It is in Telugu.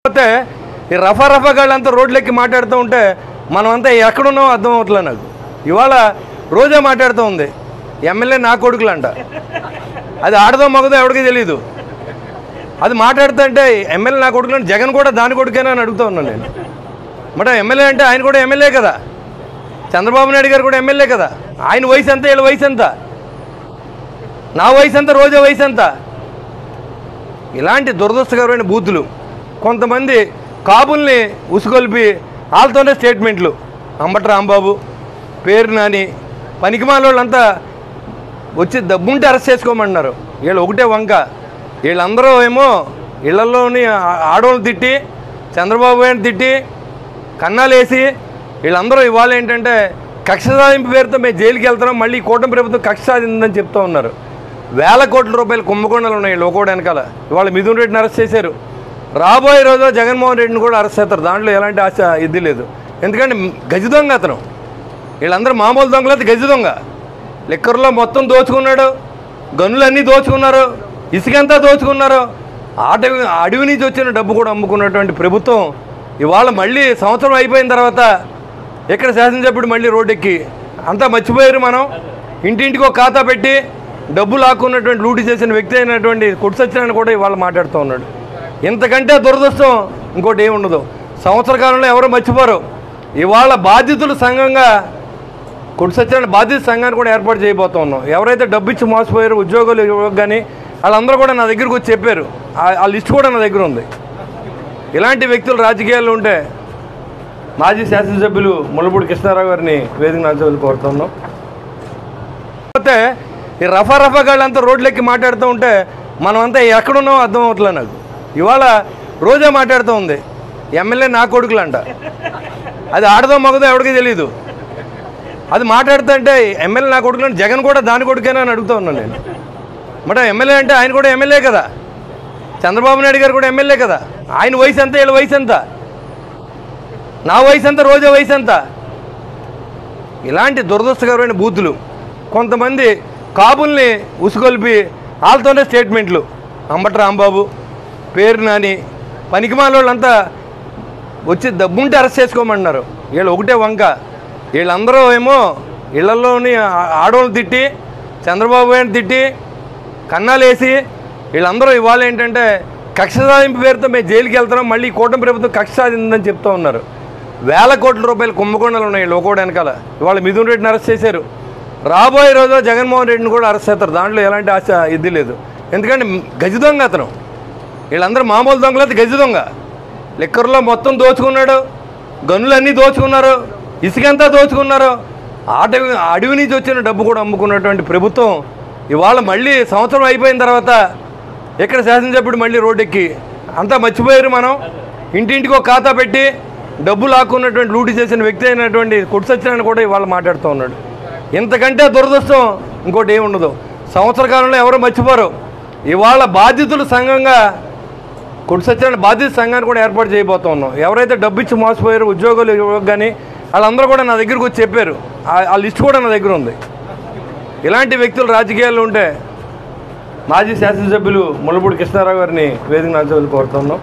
పోతే ఈ రఫా గాళ్ళంతా రోడ్లెక్కి మాట్లాడుతూ ఉంటే మనమంతా ఎక్కడున్నామో అర్థం అవట్లే నాకు. ఇవాళ రోజా మాట్లాడుతూ ఉంది ఎమ్మెల్యే నా కొడుకులంట. అది ఆడదో మగదో ఎవరికి తెలియదు. అది మాట్లాడుతుంటే ఎమ్మెల్యే నా కొడుకులంటే జగన్ కూడా దాని కొడుకేనా అని అడుగుతూ ఉన్నాను నేను. మరి ఎమ్మెల్యే అంటే ఆయన కూడా ఎమ్మెల్యే కదా, చంద్రబాబు నాయుడు గారు కూడా ఎమ్మెల్యే కదా. ఆయన వయసు ఎంత, వీళ్ళ వయసు ఎంత, నా వయసు ఎంత, రోజా వయసు ఎంత? ఇలాంటి దురదృష్టకరమైన బూతులు కొంతమంది కాపుల్ని ఉసుగొల్పి వాళ్ళతోనే స్టేట్మెంట్లు. అంబటి రాంబాబు, పేరు నాని, పనికిమాల వాళ్ళంతా వచ్చి దబ్బుంటే అరెస్ట్ చేసుకోమన్నారు. వీళ్ళు ఒకటే వంక. వీళ్ళందరూ ఏమో ఇళ్లలోని ఆడవాళ్ళని తిట్టి, చంద్రబాబు గారిని తిట్టి, కన్నాలేసి వీళ్ళందరూ ఇవాళ ఏంటంటే కక్ష సాధింపు పేరుతో మేము జైలుకి వెళ్తున్నాం, మళ్ళీ కూటమి ప్రభుత్వం కక్ష సాధిందని చెప్తూ ఉన్నారు. వేల కోట్ల రూపాయలు కుంభకోణాలు ఉన్నాయి లోకోడ వెనకాల. ఇవాళ మిథున్ రెడ్డిని అరెస్ట్ చేశారు. రాబోయే రోజుల్లో జగన్మోహన్ రెడ్డిని కూడా అరెస్ట్ చేస్తారు. దాంట్లో ఎలాంటి ఆశ ఇది లేదు. ఎందుకంటే గజ దొంగ అతను. వీళ్ళందరూ మామూలు దొంగలేదు, గజ దొంగ. లిక్కర్లో మొత్తం దోచుకున్నాడు, గనులన్నీ దోచుకున్నారు, ఇసుకంతా దోచుకున్నారు. అడవి నుంచి వచ్చిన డబ్బు కూడా అమ్ముకున్నటువంటి ప్రభుత్వం ఇవాళ మళ్ళీ సంవత్సరం అయిపోయిన తర్వాత ఇక్కడ శాసనసభ్యుడు మళ్ళీ రోడ్డెక్కి అంతా మర్చిపోయారు. మనం ఇంటింటికి ఒక ఖాతా పెట్టి డబ్బు లాక్కున్నటువంటి లూటీ చేసిన వ్యక్తి అయినటువంటి కొట్టు సత్యనారాయణ కూడా ఇవాళ మాట్లాడుతూ ఉన్నాడు. ఇంతకంటే దురదృష్టం ఇంకోటి ఏముండదు. సంవత్సర కాలంలో ఎవరు మర్చిపోరు. ఇవాళ బాధితుల సంఘంగా కొట్టు సత్యనారాయణ బాధిత సంఘాన్ని కూడా ఏర్పాటు చేయబోతూ ఉన్నాం. ఎవరైతే డబ్బు ఇచ్చి మోసపోయారో ఉద్యోగాలు కానీ వాళ్ళందరూ కూడా నా దగ్గరకు వచ్చి చెప్పారు. ఆ లిస్ట్ కూడా నా దగ్గర ఉంది. ఇలాంటి వ్యక్తులు రాజకీయాల్లో ఉంటే మాజీ శాసనసభ్యులు ముల్లపూడి కృష్ణారావు గారిని వేదిక నాల్చోని కోరుతున్నాం. పోతే ఈ రఫా గాళ్ళంతా రోడ్లెక్కి మాట్లాడుతూ ఉంటే మనమంతా ఎక్కడున్నామో అర్థం అవట్లే నాకు. ఇవాళ రోజా మాట్లాడుతూ ఉంది ఎమ్మెల్యే నా కొడుకులంట. అది ఆడదో మగదో ఎవరికి తెలియదు. అది మాట్లాడుతుంటే ఎమ్మెల్యే నా కొడుకులంటే జగన్ కూడా దాని కొడుకేనా అని అడుగుతూ ఉన్నాను నేను. మరి ఎమ్మెల్యే అంటే ఆయన కూడా ఎమ్మెల్యే కదా, చంద్రబాబు నాయుడు గారు కూడా ఎమ్మెల్యే కదా. ఆయన వయసు ఎంత, వీళ్ళ వయసు ఎంత, నా వయసు ఎంత, రోజా వయసు ఎంత? ఇలాంటి దురదృష్టకరమైన బూతులు కొంతమంది కాపుల్ని ఉసుగొల్పి వాళ్ళతోనే స్టేట్మెంట్లు. అంబటి రాంబాబు, పేరు నాని, పనికిమాల వాళ్ళంతా వచ్చి దబ్బుంటే అరెస్ట్ చేసుకోమన్నారు. వీళ్ళు ఒకటే వంక. వీళ్ళందరూ ఏమో ఇళ్లలోని ఆడవాళ్ళని తిట్టి, చంద్రబాబు గారిని తిట్టి, కన్నాలేసి వీళ్ళందరూ ఇవాళ ఏంటంటే కక్ష సాధింపు పేరుతో మేము జైలుకి వెళ్తున్నాం, మళ్ళీ కూటమి ప్రభుత్వం కక్ష సాధిందని చెప్తూ ఉన్నారు. వేల కోట్ల రూపాయలు కుంభకోణాలు ఉన్నాయి లోకోడ వెనకాల. ఇవాళ మిథున్ రెడ్డిని అరెస్ట్ చేశారు. రాబోయే రోజుల్లో జగన్మోహన్ రెడ్డిని కూడా అరెస్ట్ చేస్తారు. దాంట్లో ఎలాంటి ఆశ ఇది లేదు. ఎందుకంటే గజ దొంగ అతను. వీళ్ళందరూ మామూలు దొంగలేదు, గజ దొంగ. లిక్కర్లో మొత్తం దోచుకున్నాడు, గనులన్నీ దోచుకున్నారు, ఇసుకంతా దోచుకున్నారు. అడవి నుంచి వచ్చిన డబ్బు కూడా అమ్ముకున్నటువంటి ప్రభుత్వం ఇవాళ మళ్ళీ సంవత్సరం అయిపోయిన తర్వాత ఇక్కడ శాసనసభ్యుడు మళ్ళీ రోడ్డెక్కి అంతా మర్చిపోయారు. మనం ఇంటింటికి ఒక ఖాతా పెట్టి డబ్బు లాక్కున్నటువంటి లూటీ చేసిన వ్యక్తి అయినటువంటి కొట్టు సత్యనారాయణ కూడా ఇవాళ మాట్లాడుతూ ఉన్నాడు. ఇంతకంటే దురదృష్టం ఇంకోటి ఏముండదు. సంవత్సర కాలంలో ఎవరు మర్చిపోరు. ఇవాళ బాధితుల సంఘంగా కొట్టు సత్యనారాయణ బాధిత సంఘాన్ని కూడా ఏర్పాటు చేయబోతూ ఉన్నాం. ఎవరైతే డబ్బు ఇచ్చి మోసపోయారో ఉద్యోగాలు కానీ వాళ్ళందరూ కూడా నా దగ్గరకు వచ్చి చెప్పారు. ఆ లిస్ట్ కూడా నా దగ్గర ఉంది. ఇలాంటి వ్యక్తులు రాజకీయాల్లో ఉంటే మాజీ శాసనసభ్యులు ముల్లపూడి కృష్ణారావు గారిని వేదిక నాల్చోని కోరుతున్నాం.